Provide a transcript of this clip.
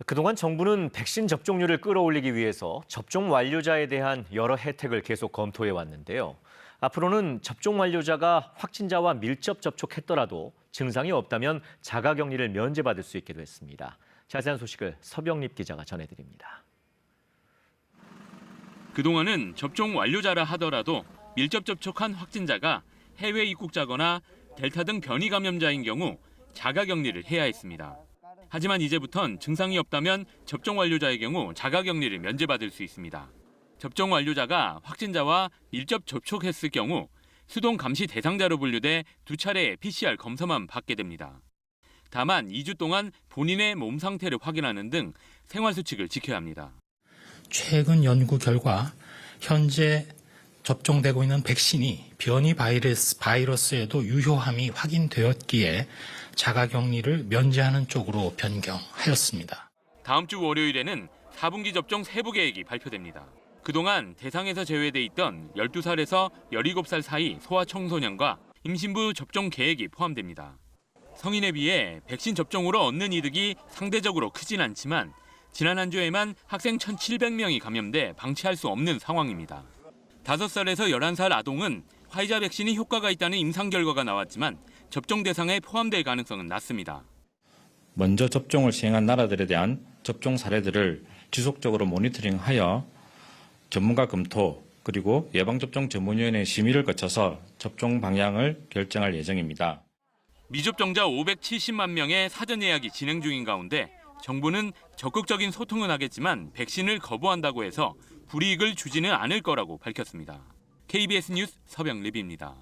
그동안 정부는 백신 접종률을 끌어올리기 위해서 접종 완료자에 대한 여러 혜택을 계속 검토해 왔는데요. 앞으로는 접종 완료자가 확진자와 밀접 접촉했더라도 증상이 없다면 자가격리를 면제받을 수 있게 됐습니다. 자세한 소식을 서병립 기자가 전해드립니다. 그동안은 접종 완료자라 하더라도 밀접 접촉한 확진자가 해외 입국자거나 델타 등 변이 감염자인 경우 자가격리를 해야 했습니다. 하지만 이제부턴 증상이 없다면 접종 완료자의 경우 자가격리를 면제받을 수 있습니다. 접종 완료자가 확진자와 밀접 접촉했을 경우 수동 감시 대상자로 분류돼 2차례 PCR 검사만 받게 됩니다. 다만 2주 동안 본인의 몸 상태를 확인하는 등 생활 수칙을 지켜야 합니다. 최근 연구 결과 현재 접종되고 있는 백신이 변이 바이러스에도 유효함이 확인되었기에 자가격리를 면제하는 쪽으로 변경하였습니다. 다음 주 월요일에는 4분기 접종 세부 계획이 발표됩니다. 그동안 대상에서 제외돼 있던 12살에서 17살 사이 소아청소년과 임신부 접종 계획이 포함됩니다. 성인에 비해 백신 접종으로 얻는 이득이 상대적으로 크진 않지만 지난 한 주에만 학생 1,700명이 감염돼 방치할 수 없는 상황입니다. 5살에서 11살 아동은 화이자 백신이 효과가 있다는 임상 결과가 나왔지만 접종 대상에 포함될 가능성은 낮습니다. 먼저 접종을 시행한 나라들에 대한 접종 사례들을 지속적으로 모니터링하여 전문가 검토 그리고 예방접종 전문위원회 심의를 거쳐서 접종 방향을 결정할 예정입니다. 미접종자 570만 명의 사전 예약이 진행 중인 가운데 정부는 적극적인 소통은 하겠지만 백신을 거부한다고 해서 불이익을 주지는 않을 거라고 밝혔습니다. KBS 뉴스 서병립입니다.